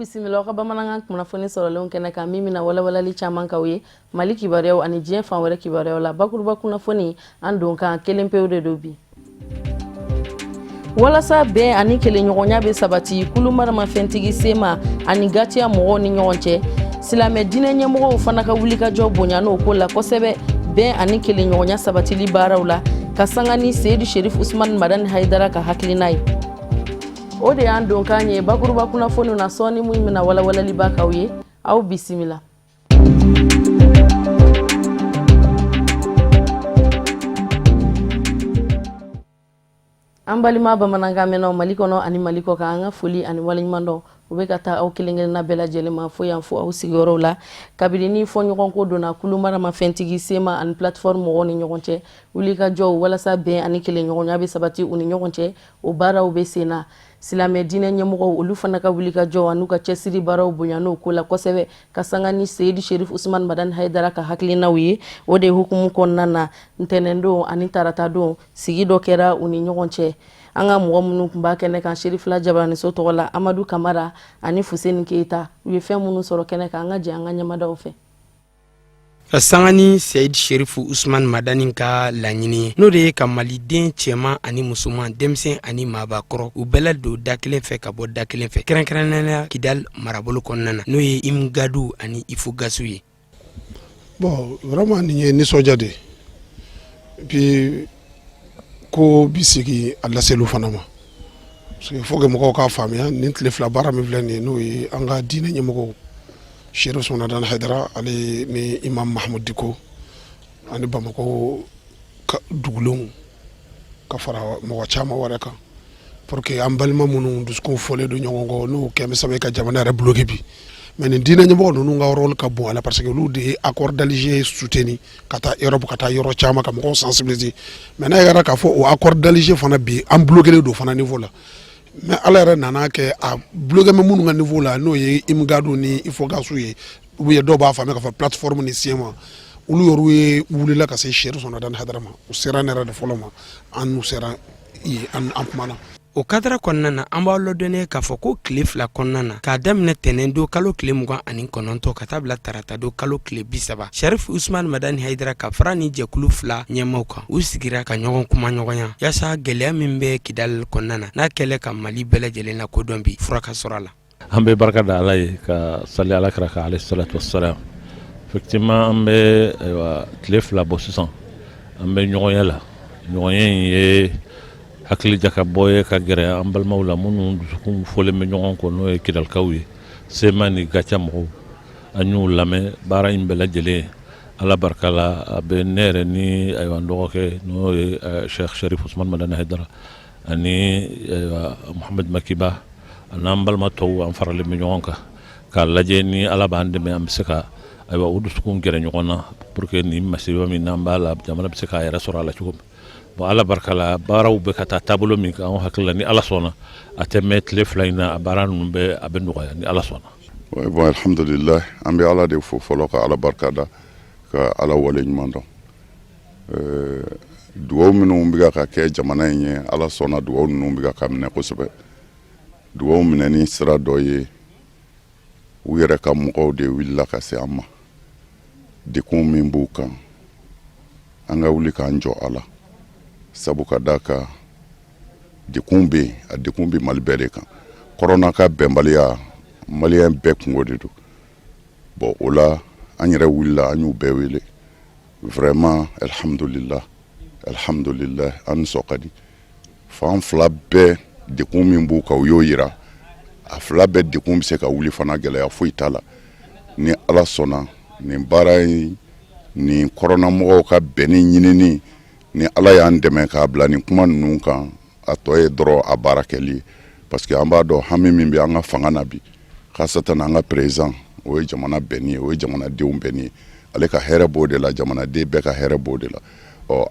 bisimila ka bamanankan kunnafoni sɔrɔlenw kɛnɛ kan min bɛna walawalali caman k'aw ye Mali kibaruyaw ani diɲɛ fan wɛrɛ kibaruyaw la bakuruba kunnafoni an don kan kelen pewu de do bi walasa bɛn ani kelenɲɔgɔnya bɛ sabati kulumaramafɛntigi sema ani gatiya mɔgɔw ni ɲɔgɔn cɛ silamɛ diinɛ ɲɛmɔgɔw fana ka wulikajɔ bonya n'o ko la kosɛbɛ bɛn ani kelenɲɔgɔnya sabatili baaraw la ka sanga ni Seyidu Sherif Usman Madani Haidara ka hakilina ye o de y'an don kan ye bakuruba kunnafoni na sɔɔni mun bɛna walawalali ba k'aw ye aw bisimila an balima bamanankan mɛnnaw Mali kɔnɔ ani Mali kɔ kan an ka foli ani waleɲuman dɔn u bɛ ka taa aw kelen-kelenna bɛɛ lajɛlen ma fo yan fo aw sigiyɔrɔw la kabini ni fɔɲɔgɔnko donna kulumaramafɛntigi sema ani plateforme mɔgɔw ni ɲɔgɔn cɛ wulikajɔw walasa bɛn ani kelenɲɔgɔnya bɛ sabati u ni ɲɔgɔn cɛ o baaraw bɛ sen na silamɛ diinɛ ɲɛmɔgɔw olu fana ka wulikajɔw an'u ka cɛsiri baaraw bonya n'o ko la kosɛbɛ ka sanga ni Seyidu Sherif Usman Madani Haidara ka hakilinaw ye o de hukumu kɔnɔna na ntɛnɛndon ani tarata don sigi dɔ kɛra u ni ɲɔgɔn cɛ an ka mɔgɔ minnu tun b'a kɛnɛ kan Sherifila Jabaraniso tɔgɔ la Amadu Kamara ani Fuseni Keita u ye fɛn minnu sɔrɔ kɛnɛ kan an ka jɛ an ka ɲɛmadaw fɛ ka sanga ni Seyidu Sherif Usman Madani ka laɲini n'o de ye ka maliden cɛman ani musoman denmisɛn ani maabakɔrɔ u bɛɛ ladon da kelen fɛ ka bɔ da kelen fɛ kɛrɛnkɛrɛnnenya Kidal marabolo kɔnɔna na n'o ye Imgadu ani Ifugasu ye bon vraiment nin ye nisɔndiya de puis ko bi sigi a laseliw fana ma parce que faut que mɔgɔw k'a faamuya nin tile fila baara min filɛ nin ye n'o ye an ka diinɛ ɲɛmɔgɔw Sherif Usman Madani Haidara ale ni Imam Mahamud Diko ani Bamako dugulenw ka fara mɔgɔ caman wɛrɛ kan pour que an balima minnu dusukun fɔlen don ɲɔgɔn kɔ n'o kɛ bɛ sababu ka jamana yɛrɛ bloqué bi mais nin diinɛ ɲɛmɔgɔ ninnu ka rôle ka bon a la parce que olu de ye accord d'Alger soutenu ka taa Europe ka taa yɔrɔ caman ka mɔgɔw sensibiliser mais n'a yɛrɛ k'a fɔ o accord d'Alger fana bi an bloqué don fana niveau la mais ala yɛrɛ nana kɛ a bloqué mɛ minnu ka niveau la n'o ye Imgadu ni Ifogasu ye ou bien dɔw b'a faamuya k'a fɔ plateforme ni Sema olu yɛrɛ ye wulila ka se Sherif Usman Madani Haidara ma u sera ne yɛrɛ de fɔlɔ ma an n'u sera an kumana o kadara kɔnɔna na an b'aw ladɔnniya k'a fɔ ko tile fila kɔnɔna na k'a daminɛ tɛnɛn don kalo tile 29 ka taa bila tarata don kalo tile 30 Sherif Usman Madani Haidara ka fara ni jɛkulu fila ɲɛmaw kan u sigira ka ɲɔgɔn kuma ɲɔgɔnya yaasa gɛlɛya min bɛ Kidal kɔnɔna na n'a kɛlɛ ka Mali bɛɛ lajɛlen la kodɔn bi fura ka sɔrɔ a la an bɛ barika da Ala ye ka sali Alakira kan alayhi salatu wassalam effectivement an bɛ tile fila bɔ sisan an bɛ ɲɔgɔnya la ɲɔgɔnya in ye hakili jakabɔ ye ka gɛrɛ an balimaw la minnu dusukun fɔlen bɛ ɲɔgɔn kɔ n'o ye Kidalikaw ye Sema ni Gatia mɔgɔw an y'u lamɛn baara in bɛɛ lajɛlen Ala barika la a bɛ ne yɛrɛ ni n dɔgɔkɛ n'o ye Sheikh Sherif Usman Madani Haidara ani Muhammed Makiba an'an balima tɔw an faralen bɛ ɲɔgɔn kan k'a lajɛ ni Ala b'an dɛmɛ an bɛ se ka o dusukun gɛrɛ ɲɔgɔn na pour que nin masiba min n'an b'a la jamana bɛ se k'a yɛrɛ sɔrɔ a la cogo min bon Ala barika la baaraw bɛ ka taa taabolo min kan an hakili la ni Ala sɔnna a tɛ mɛn tile fila in na a baara ninnu bɛ a bɛ nɔgɔya ni Ala sɔnna. Bon alhamdulillah an bɛ Ala de fo fɔlɔ ka Ala barika da ka Ala wale ɲuman dɔn dugawu minnu bɛ ka kɛ jamana in ye Ala sɔnna dugawu ninnu bɛ ka minɛ kosɛbɛ dugawu minɛni sira dɔ ye u yɛrɛ ka mɔgɔw de wulila ka se an ma dekun min b'u kan an ka wuli k'an jɔ a la sabu ka da ka dekun bɛ yen a dekun bɛ Mali bɛɛ de kan kɔrɔna ka bɛnbaliya maliyɛn bɛɛ kungo de don bon o la an yɛrɛ wulila an y'u bɛɛ wele vraiment alhamdulillah alhamdulillah an nisɔn ka di fan fila bɛɛ dekun min b'u kan u y'o yira a fila bɛɛ dekun bɛ se ka wuli fana gɛlɛya foyi t'a la ni Ala sɔnna nin baara in nin kɔrɔnamɔgɔw ka bɛnni ɲinini ni Ala y'an dɛmɛ k'a bila nin kuma ninnu kan a tɔ ye dɔrɔn a baara kɛli ye parce que an b'a dɔn hami min bɛ an ka fanga na bi khasatan an ka président o ye jamana bɛnni ye o ye jamanadenw bɛnni ye ale ka hɛrɛ b'o de la jamanaden bɛɛ ka hɛrɛ b'o de la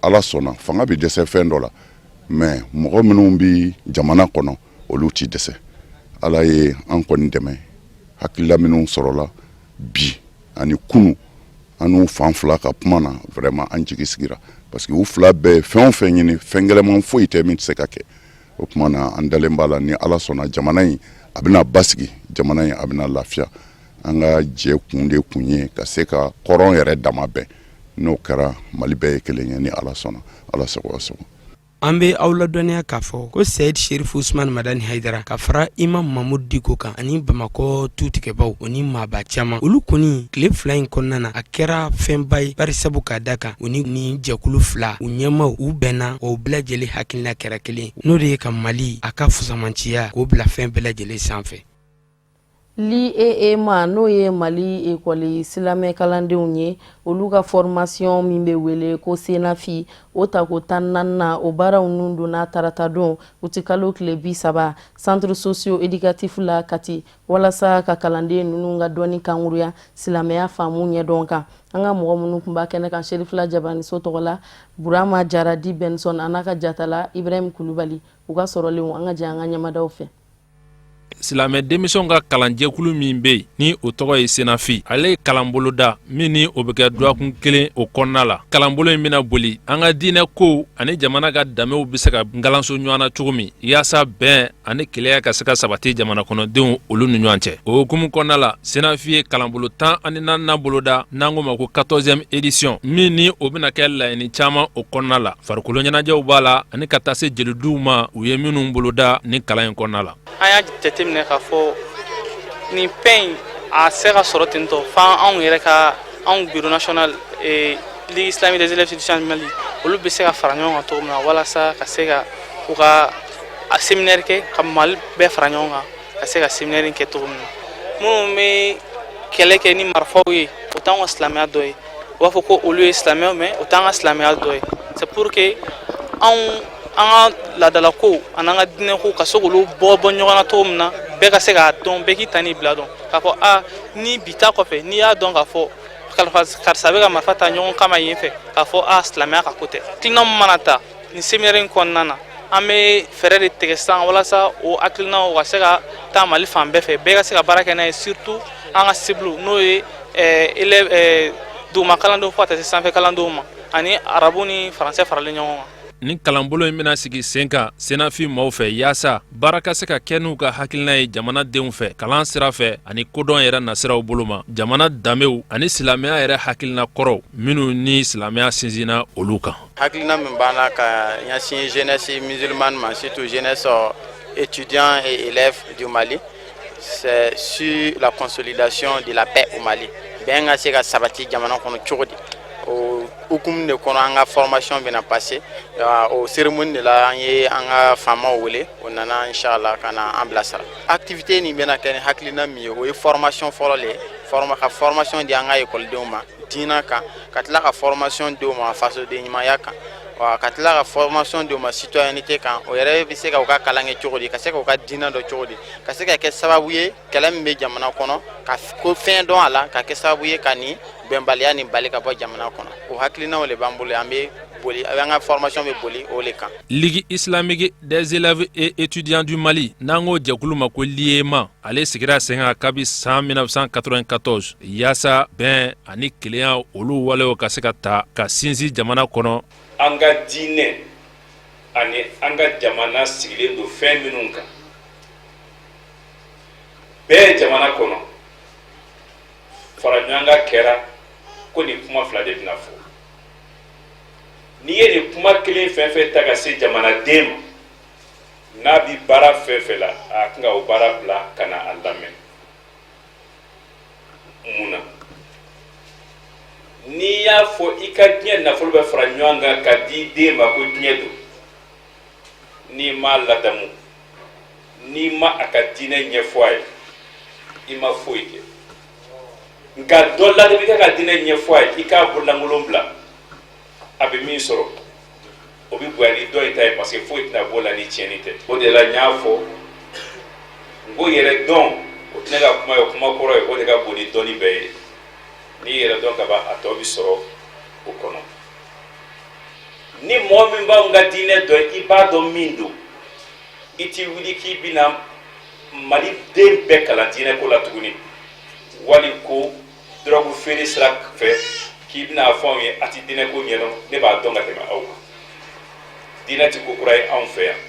Ala sɔnna fanga bɛ dɛsɛ fɛn dɔ la mais mɔgɔ minnu bɛ jamana kɔnɔ olu t'i dɛsɛ Ala ye an kɔni dɛmɛ hakilila minnu sɔrɔla bi ani kunu an n'u fan fila ka kuma na vraiment an jigi sigira parce que u fila bɛɛ fɛn o fɛn ɲini fɛn gɛlɛman foyi tɛ min tɛ se ka kɛ o kuma na an dalen b'a la ni Ala sɔnna jamana in a bɛna basigi jamana in a bɛna lafiya an ka jɛ kun de kun ye ka se ka kɔrɔn yɛrɛ dama bɛn n'o kɛra Mali bɛɛ ye kelen ye ni Ala sɔnna Ala sago sago. An bɛ aw ladɔnniya k'a fɔ ko Seyid Sherif Usman Madani Haidara ka fara Imam Mahmud Diko kan ani Bamakɔ tutigɛbaw o ni maaba caman olu kɔni tile 2 in kɔnɔna na a kɛra fɛnba ye bari sabu k'a da kan u ni jɛkulu 2 u ɲɛmaw u bɛnna o bɛɛ lajɛlen hakilina kɛra kelen n'o de ye ka Mali a ka fusamanciya k'o bila fɛn bɛɛ lajɛlen sanfɛ. L'IEEMA n'o ye Mali école silamɛ kalandenw ye olu ka formation min bɛ wele ko Senafi o ta ko 14 na o baaraw nun donna tarata don u ti kalo tile 30 centre socio-éducatif la Kati walasa ka kalanden ninnu ka dɔnni kanguruya silamɛya faamu ɲɛdɔn kan an ka mɔgɔ minnu tun b'a kɛnɛ kan Sherifula Jabaniso tɔgɔ la Burama Jaradi Benson a n'a ka jatala Ibrahim Kulubali u ka sɔrɔlenw an ka jɛ an ka ɲɛmadaw fɛ. Silamɛ denmisɛnw ka kalanjɛkulu min bɛ yen ni o tɔgɔ ye Senafi ale ye kalanbolo da min ni o bɛ kɛ dɔgɔkun kelen o kɔnɔna la kalanbolo in bɛna boli an ka diinɛ kow ani jamana ka danbew bɛ se ka ngalanso ɲɔgɔn na cogo min yaasa bɛn ani keleya ka se ka sabati jamana kɔnɔdenw olu ni ɲɔgɔn cɛ o hukumu kɔnɔna la Senafi ye kalanbolo 14 bolo da n'an ko ma ko 14e édition min ni o bɛna kɛ laɲini caman o kɔnɔna la farikolo ɲɛnajɛw b'a la ani ka taa se jelidiw ma u ye minnu bolo da ni kalan in kɔnɔna la. An y'a jateminɛ k'a fɔ nin fɛn a se ka sɔrɔ ten tɔ f'an anw yɛrɛ ka anw bureau national Ligue islamique des élèves étudiants du Mali olu bɛ se ka fara ɲɔgɔn kan cogo min na walasa ka se ka u ka séminaire kɛ ka Mali bɛɛ fara ɲɔgɔn kan ka se ka séminaire kɛ cogo min na minnu bɛ kɛlɛ kɛ ni marifaw ye o t'anw ka silamɛya dɔ ye u b'a fɔ ko olu ye silamɛw mais o t'an ka silamɛya dɔ ye c'est pour que an ka laadala kow ani an ka diinɛ kow ka se k'olu bɔ ɲɔgɔn na cogo min na bɛɛ ka se k'a dɔn bɛɛ k'i ta n'i bila dɔn k'a fɔ ni bi ta kɔfɛ n'i y'a dɔn k'a fɔ karisa bɛ ka marifa ta ɲɔgɔn kama yen fɛ k'a fɔ silamɛya ka ko tɛ hakilina min mana ta nin séminaire in kɔnɔna na an bɛ fɛɛrɛ de tigɛ sisan walasa o hakilinaw ka se ka taa Mali fan bɛɛ fɛ bɛɛ ka se ka baara kɛ n'a ye surtout an ka cible n'o ye duguma kalandenw fo ka taa se sanfɛ kalandenw ma ani arabu ni faransɛ faralen ɲɔgɔn kan. Ni kalanbolo in bɛna sigi sen kan Senafi maaw fɛ yaasa baara ka se ka kɛ n'u ka hakilina ye jamanadenw fɛ kalan sira fɛ ani kodɔn yɛrɛ nasiraw bolo ma jamana danbew ani silamɛya yɛrɛ hakilina kɔrɔw minnu ni silamɛya sinsinna olu kan. Hakilina min b'an na ka ɲɛsin jeunesse musulmane ma surtout jeunesse étudiants et élèves du Mali c'est sur la consolidation de la paix au Mali bɛn ka se ka sabati jamana kɔnɔ cogo di o hukumu de kɔnɔ an ka formation bɛna passer o cérémonie de la an ye an ka faamaw wele o nana inchallah ka na an bilasira activité nin bɛna kɛ ni hakilina min ye o ye formation fɔlɔ le ka formation di an ka écoledenw ma diina kan ka tila ka formation di u ma fasoden ɲumanya kan ka tila ka formation di u ma citoyenneté kan o yɛrɛ bɛ se ka u ka kalan kɛ cogo di ka se ka u ka diina dɔn cogo di ka se ka kɛ sababu ye kɛlɛ min bɛ jamana kɔnɔ ka ko fɛn dɔn a la ka kɛ sababu ye ka nin bɛnbaliya nin bali ka bɔ jamana kɔnɔ o hakilinaw le b'an bolo an bɛ boli an ka formation bɛ boli o le kan. Ligue islamique des élèves et étudiants du Mali n'an ko jɛkulu ma ko l'IEMA ale sigira sen kan kabi san 1994 yaasa bɛn ani kelenya olu walew ka se ka ta ka sinsin jamana kɔnɔ. An ka diinɛ ani an ka jamana sigilen don fɛn minnu kan bɛɛ jamana kɔnɔ fara ɲɔgɔn kɛra ko nin kuma fila de bɛna fɔ n'i ye nin kuma kelen fɛn fɛn ta ka se jamanaden ma n'a bi baara fɛn fɛn la a kan ka o baara bila ka na a lamɛn mun na n'i y'a fɔ i ka diɲɛ nafolo bɛ fara ɲɔgɔn kan ka di den ma ko diɲɛ don n'i m'a ladamu n'i ma a ka diinɛ ɲɛfɔ a ye i ma foyi kɛ nka dɔ la de bɛ kɛ ka diinɛ ɲɛfɔ a ye i k'a bololankolon bila a bɛ min sɔrɔ o bɛ bonya ni dɔ in ta ye parce que foyi tɛna bɔ la ni tiɲɛni tɛ o de la n y'a fɔ n ko yɛrɛ dɔn o tɛ ne ka kuma ye kuma kɔrɔ ye o de ka bon ni dɔnni bɛɛ ye n'i yɛrɛ dɔn ka ban a tɔ bɛ sɔrɔ o kɔnɔ ni mɔgɔ min b'anw ka diinɛ dɔn i b'a dɔn min don i t'i wuli k'i bɛna maliden bɛɛ kalan diinɛ ko la tuguni wali ko dɔrɔgu feere sira fɛ k'i bɛna fɔ anw ye a tɛ diinɛ ko ɲɛdɔn ne b'a dɔn ka tɛmɛ aw kan diinɛ tɛ ko kura ye anw fɛ yan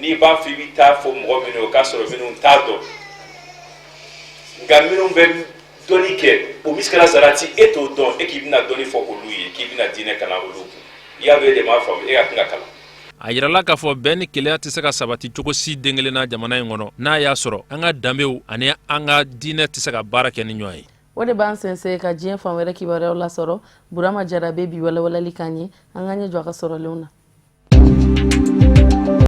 n'i b'a fɔ i bɛ taa fɔ mɔgɔ minnu ye o k'a sɔrɔ minnu t'a dɔn nka minnu bɛ dɔnni kɛ o misikala sarati e t'o dɔn e k'i bɛna dɔnni fɔ olu ye k'i bɛna diinɛ kalan olu kun i y'a bɛ de m'a faamu e ka kan ka kalan. a yirala k'a fɔ bɛn ni keleya tɛ se ka sabati cogo si den kelenna jamana in kɔnɔ n'a y'a sɔrɔ an ka danbew ani an ka diinɛ tɛ se ka baara kɛ ni ɲɔgɔn ye. o de b'an sɛnsɛn ka diɲɛ fan wɛrɛ kibaruyaw lasɔrɔ burama jarabe bi walawalali k'an ye an ka ɲɛ jɔ a ka sɔrɔlenw na.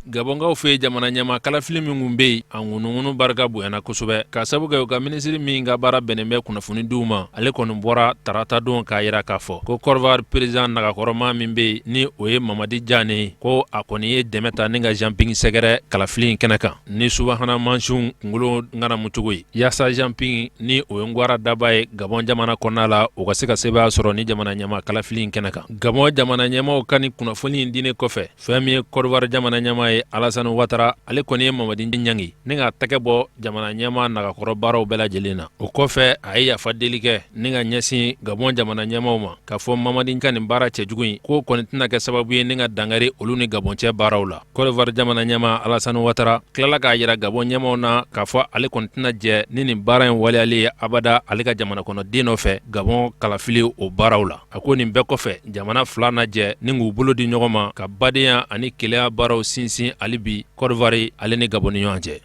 Gabongaw fe jamana ɲɛma kalafili min kun be yen a ŋunuŋunu barika bonyana kosɛbɛ ka sabu kɛ u ka minisiri min ka baara bɛnnen bɛ kunnafoni diw ma ale kɔni bɔra tarata don k'a yira k'a fɔ ko Côte-d'Ivoire président nagakɔrɔma min be yen ni o ye Mamadi Jane ye ko a kɔni ye dɛmɛ ta ni ka Jean-Ping sɛgɛrɛ kalafili kɛnɛ kan ni subahana mansiw kunkolo ŋanamu cogo ye yaasa Jean-Ping ni o ye ngwara daba ye Gabon jamana kɔnɔna la o ka se ka sebaya sɔrɔ ni jamana ɲɛma kalafili kɛnɛ kan. Gabon jamana ɲɛmaw ka ni kunnafoni dine kɔfɛ fɛn min ye Côte-d'Ivoire jamana ɲɛma ye Alassane Ouattara ale kɔni ye Mamadi ɲangi ni ka tɛgɛ bɔ jamana ɲɛma nagakɔrɔ baaraw bɛɛ lajɛlen na. O kɔfɛ a ye yafa deli kɛ ni ka ɲɛsin Gabon jamana ɲɛmaw ma k'a fɔ Mamadi ka nin baara cɛjugu in k'o kɔni tɛna kɛ sababu ye ni ka dangari olu ni Gabon cɛ baaraw la. Côte d'Ivoire jamana ɲɛma Alassane Ouattara tilala k'a yira Gabon ɲɛmaw na k'a fɔ ale kɔni tɛna jɛ ni nin baara in waleyali ye abada ale ka jamana kɔnɔ den nɔfɛ Gabon kalafili o baaraw la. A ko nin bɛɛ kɔfɛ jamana fila na jɛ ni k'u bolo di ɲɔgɔn ma ka badenya ani keleya baaraw sinsin ali bi Côte d'Ivoire ale ni Gabon ni ɲɔgɔn cɛ.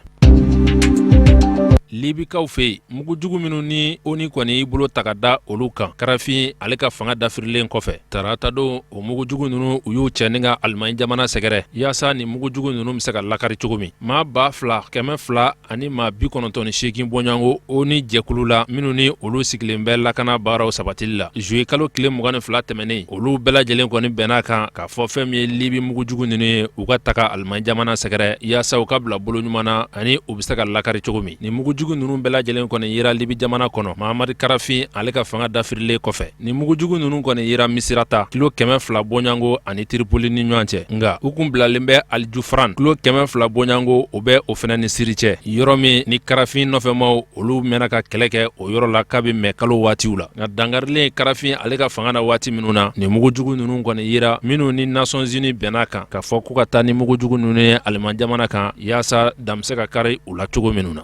Libikaw fe mugu jugu minnu ni ONU kɔni y'i bolo ta ka da olu kan Karafin ale ka fanga dafirilen kɔfɛ tarata don o mugu jugu ninnu u y'u cɛ ni ka Alimaɲi jamana sɛgɛrɛ yaasa ni mugu jugu ninnu bɛ se ka lakari cogo min maa 2,200 ani maa 98 bɔɲɔgɔnko ONU jɛkulu la minnu ni olu sigilen bɛ lakana baaraw sabatili la juillet kalo tile 22 tɛmɛnen olu bɛɛ lajɛlen kɔni bɛn'a kan k'a fɔ fɛn min ye Libi mugu jugu ninnu ye u ka taga Alimaɲi jamana sɛgɛrɛ yaasa u ka bila bolo ɲuman na ani u bɛ se ka lakari cogo min ni mugu jugu ninnu bɛɛ lajɛlen kɔni yira Libi jamana kɔnɔ Mahamadi Karafin ale ka fanga dafirilen kɔfɛ ni mugujugu ninnu kɔni yira Misirata kilo 200 bɔɲango ani Tripoli ni ɲɔgɔn cɛ nga u kun bilalen bɛ Aljufran kilo 200 bɔɲango o bɛ o fɛnɛ ni Siri cɛ yɔrɔ min ni Karafin nɔfɛmaw olu mɛna ka kɛlɛ kɛ o yɔrɔ la k'a bɛ mɛn kalo waatiw la nka dangarilen Karafin ale ka fanga na waati minnu na ni mugujugu ninnu kɔni yira minnu ni Nations Unies bɛn'a kan k'a fɔ ko ka taa ni mugujugu ninnu ye Alimaɲi jamana kan yaasa dan bɛ se ka kari u la cogo minnu na.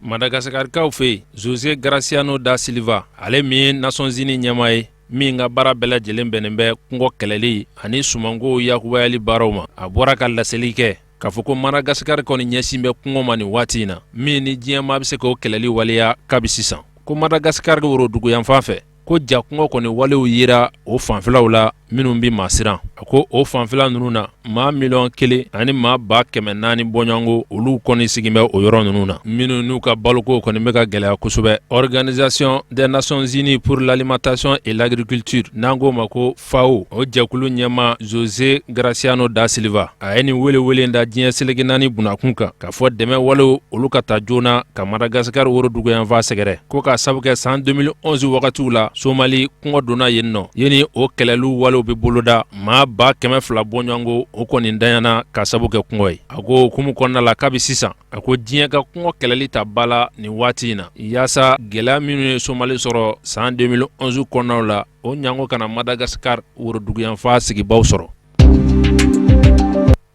Madagascarkaw fe José Graciano da Silva ale min ye Nations Unies ɲɛmaa ye min ka baara bɛɛ lajɛlen bɛnnen bɛ kungo kɛlɛli ani sumanko yakubayali baaraw ma a bɔra ka laseli kɛ k'a fɔ ko Madagascar kɔni ɲɛsin bɛ kungo ma nin waati in na min ni diɲɛmaa bɛ se k'o kɛlɛli waleya kabi sisan ko Madagascar worodugu yan fan fɛ ko ja kungo kɔni walew yira o fanfilaw la minnu bi maa siran a ko o fanfila ninnu na maa 1,000,000 ani maa 400,000 bɔɲɔgɔnko olu kɔni sigin bɛ o yɔrɔ ninnu na minnu n'u ka baloko kɔni bɛ ka gɛlɛya kosɛbɛ Organisation des Nations Unies pour l'alimentation et l'agriculture n'an ko ma ko FAO o jɛkulu ɲɛma José Graciano da Silva a ye nin welewele da diɲɛ seleke 4 bunakun kan k'a fɔ dɛmɛ walew olu ka taa joona ka Madagascar worodugu yan fa sɛgɛrɛ ko k'a sabu kɛ san 2011 wagatiw la Somali kɔngɔ donna yen nɔ yeni o kɛlɛlu walew bɛ boloda maa 200,000 bɔɲɔgɔnko o kɔni danyana ka sabu kɛ kɔngɔ ye a ko hukumu kɔnɔna la kabi sisan a ko diɲɛ ka kɔngɔ kɛlɛli ta bala nin waati in na yaasa gɛlɛya minnu ye Somali sɔrɔ san 2011 kɔnɔnaw la o ɲango kana Madagascar woroduguyanfa sigibaw sɔrɔ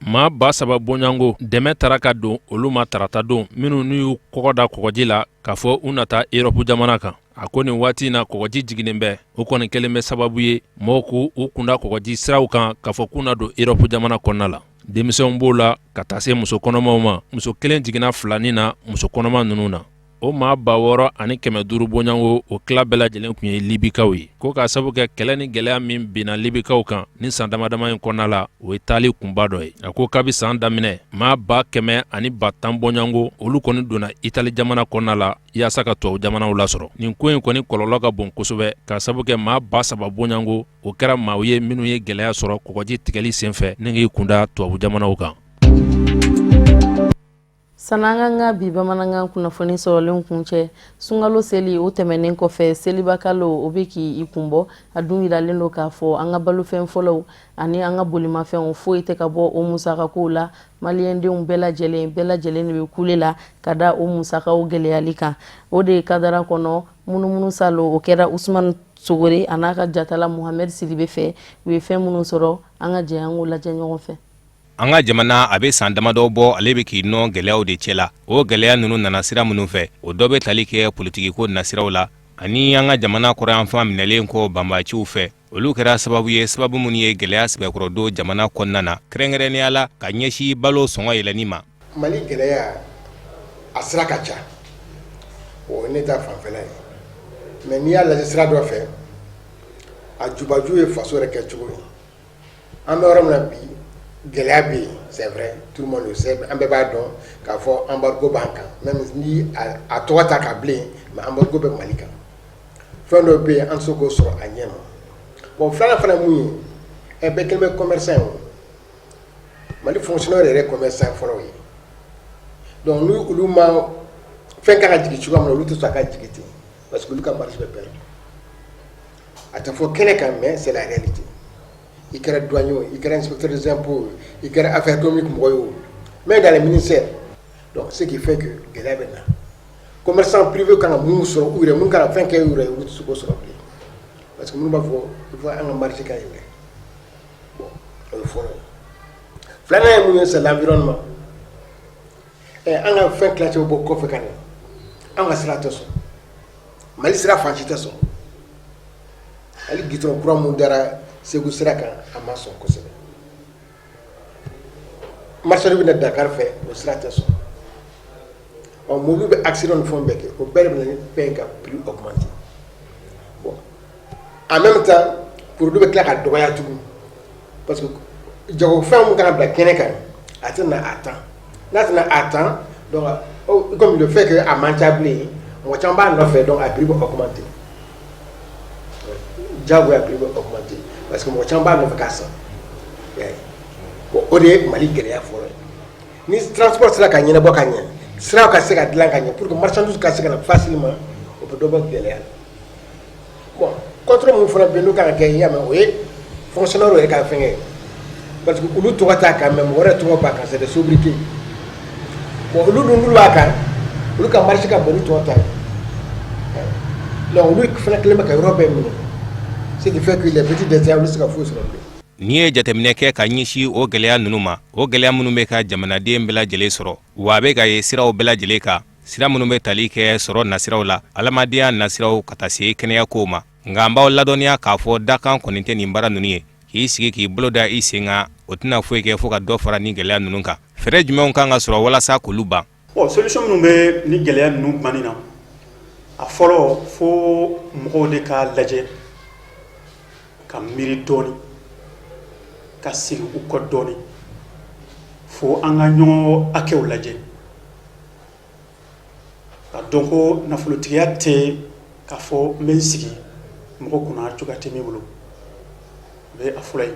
maa 3,000 bɔɲɔgɔnko dɛmɛ tara ka don olu ma tarata don minnu n'u y'u kɔgɔ da kɔgɔji la k'a fɔ u nata Europe jamana kan a ko nin waati in na kɔgɔji jiginnen bɛ o kɔni kɛlen bɛ sababu ye mɔgɔw k'u kunda kɔgɔji siraw kan k'a fɔ k'u na don Europe jamana kɔnɔna la denmisɛnw b'o la ka taa se muso kɔnɔmaw ma muso kelen jiginna 2 na muso kɔnɔma ninnu na o maa 600 ani 500 bɔɲɔgɔnko o tila bɛɛ lajɛlen tun ye Libikaw ye ko k'a sabu kɛ kɛlɛ ni gɛlɛya min binna Libikaw kan ni san damadama in kɔnɔna la o ye taali kunba dɔ ye a ko kabi san daminɛ maa 100 ani 10 bɔɲɔgɔnko olu kɔni donna Itali jamana kɔnɔna la yaasa ka tubabu jamanaw lasɔrɔ nin ko in kɔni kɔlɔlɔ ka bon kosɛbɛ k'a sabu kɛ maa 3,000 bɔɲɔgɔnko o kɛra maaw ye minnu ye gɛlɛya sɔrɔ kɔgɔji tigɛli senfɛ ni k'i kunda tubabu jamanaw kan. San'an ka bi bamanankan kunnafoni sɔrɔlen kun cɛ sunkalo seli o tɛmɛnen kɔfɛ seliba kalo o bɛ k'i kunbɔ a dun yiralen don k'a fɔ an ka balofɛn fɔlɔw ani an ka bolimafɛnw foyi tɛ ka bɔ o musakakow la maliyɛndenw bɛɛ lajɛlen de bɛ kule la ka da o musakaw gɛlɛyali kan o de kadara kɔnɔ munumunu salo o kɛra Usman Sogore a n'a ka jatala Muhammed Sidibe fɛ u ye fɛn minnu sɔrɔ an ka jɛ an k'o lajɛ ɲɔgɔn fɛ. an ka jamana a bɛ san damadɔ bɔ ale bɛ k'i nɔ gɛlɛyaw de cɛla o gɛlɛya ninnu nana sira minnu fɛ o dɔ bɛ tali kɛ politikiko nasiraw la ani an ka jamana kɔrɔyanfan minɛlen kɔ banbaciw fɛ olu kɛra sababu ye sababu minnu ye gɛlɛya sɛbɛkɔrɔdon jamana kɔnɔna na kɛrɛnkɛrɛnnenya la ka ɲɛsin balo sɔngɔ yɛlɛnni ma. Mali gɛlɛya a sira ka ca o ne ta fanfɛla ye mais n'i y'a lajɛ sira dɔ fɛ a jubaju ye faso yɛrɛ kɛ cogo ye an bɛ yɔrɔ min na bi gɛlɛya bɛ yen c'est vrai tout le monde le sait an bɛɛ b'a dɔn k'a fɔ embargo b'an kan même ni a tɔgɔ ta ka bilen mais embargo bɛ Mali kan fɛn dɔ bɛ yen an tɛ se k'o sɔrɔ a ɲɛ ma bon filanan fana mun ye bɛɛ kɛlen bɛ commerçant ye Mali fonctionnaire yɛrɛ commerçant fɔlɔ ye donc ni olu ma fɛn kan ka jigin cogoya min na olu tɛ sɔn a ka jigin ten parce que olu ka marché bɛ perdre a tɛ fɔ kɛnɛ kan mais c'est la réalité i kɛra douanier i kɛra inspecteur des impôts i kɛra affaires économiques mɔgɔ ye o même dans les ministères donc ce qui fait que gɛlɛya bɛ na commerçant privé kan ka mun sɔrɔ u yɛrɛ mun kan ka fɛn kɛ u yɛrɛ olu tɛ se k'o sɔrɔ bilen parce que minnu b'a fɔ il faut an ka marché ka yɛlɛ bon o ye fɔlɔ ye filanan ye mun ye c'est l'environnement an ka fɛn tilancɛ bɔ kɔfɛ ka na an ka sira tɛ sɔn Mali sira fan si tɛ sɔn hali gitɔrɔn kura mun dara Segu sira kan a ma sɔn kosɛbɛ marché bɛ na Dakar fɛ o sira tɛ sɔn mobile bɛ accident ni fɛnw bɛɛ kɛ o bɛɛ de bɛ na ni fɛn ka prix augmenter bon en même temps produit bɛ tila ka dɔgɔya tugun parce que jagofɛn mun kan ka bila kɛnɛ kan a tɛ na à temps n'a tɛ na à temps donc comme le fait que a man ca bilen mɔgɔ caman b'a nɔfɛ donc a prix bɛ augmenter jagoya prix bɛ augmenter parce que mɔgɔ caman b'a nɔfɛ k'a san bon o de ye Mali gɛlɛya fɔlɔ ye ni transport sera ka ɲɛnabɔ ka ɲɛ siraw ka se ka dilan ka ɲɛ pour que marchandise ka se ka na facilement o bɛ dɔ bɔ gɛlɛya la bon contrôle mun fana bɛ yen n'o kan ka kɛ i y'a mɛn o ye fonctionnaire yɛrɛ ka fɛn kɛ parce que olu tɔgɔ t'a kan mais mɔgɔ wɛrɛ tɔgɔ b'a kan c'est des sobriquets bon olu dun n'olu b'a kan olu ka marché ka bon ni tɔgɔ ta ye donc olu fana kelen bɛ ka yɔrɔ bɛɛ minɛ ce qui fait que les petits détaillants olu se ka foyi sɔrɔ bilen. N'i ye jateminɛ kɛ ka ɲɛsin o gɛlɛya ninnu ma o gɛlɛya minnu bɛ ka jamanaden bɛɛ lajɛlen sɔrɔ wa a bɛ ka ye siraw bɛɛ lajɛlen kan sira minnu bɛ tali kɛ sɔrɔ nasiraw la adamadenya nasiraw ka taa se kɛnɛya kow ma nka an b'aw ladɔnniya k'a fɔ dakan kɔni tɛ nin baara ninnu ye k'i sigi k'i bolo da i sen kan o tɛna foyi kɛ fo ka dɔ fara ni gɛlɛya ninnu kan fɛɛrɛ jumɛnw kan ka sɔrɔ walasa k'olu ban. Solution minnu bɛ ni gɛlɛya ninnu banni na a fɔlɔ fo mɔgɔw de ka lajɛ ka miiri dɔɔni ka segin u kɔ dɔɔni fo an ka ɲɔgɔn hakɛw lajɛ ka dɔn ko nafolotigiya tɛ k'a fɔ n bɛ n sigi mɔgɔ kunna cogoya tɛ min bolo o bɛ a fɔlɔ ye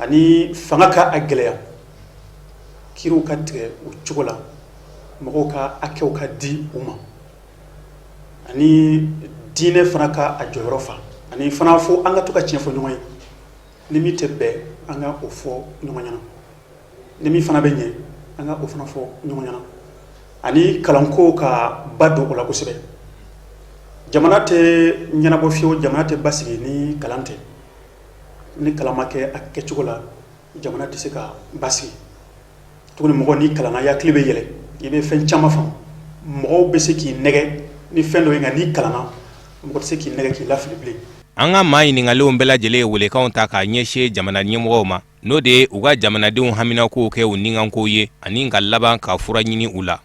ani fanga ka a gɛlɛya kiriw ka tigɛ o cogo la mɔgɔw ka hakɛw ka di u ma ani diinɛ fana ka a jɔyɔrɔ fa ani fana fo an ka to ka tiɲɛ fɔ ɲɔgɔn ye ni min tɛ bɛn an ka o fɔ ɲɔgɔn ɲɛna ni min fana bɛ ɲɛ an ka o fana fɔ ɲɔgɔn ɲɛna ani kalanko ka ba don o la kosɛbɛ jamana tɛ ɲɛnabɔ fiyewu jamana tɛ basigi ni kalan tɛ ni kalan ma kɛ a kɛcogo la jamana tɛ se ka basigi tuguni mɔgɔ ni kalanna i hakili bɛ yɛlɛ i bɛ fɛn caman faamu mɔgɔw bɛ se k'i nɛgɛ ni fɛn dɔ ye nka n'i kalanna mɔgɔ tɛ se k'i nɛgɛ k'i lafili bilen. An ka maa ɲiningalenw bɛɛ lajɛlen ye welekanw ta k'a ɲɛsin jamana ɲɛmɔgɔw ma n'o de ye u ka jamanadenw haminakow kɛ u nikankow ye ani ka laban ka fura ɲini u la.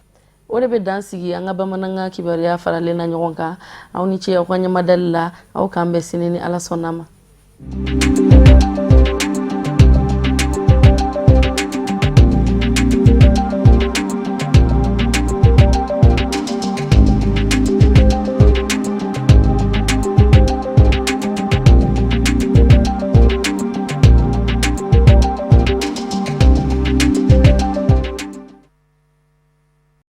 O de bɛ dan sigi an ka bamanankan kibaruya faralen na ɲɔgɔn kan aw ni ce aw ka ɲamadali la aw k'an bɛn sini ni Ala sɔnna ma.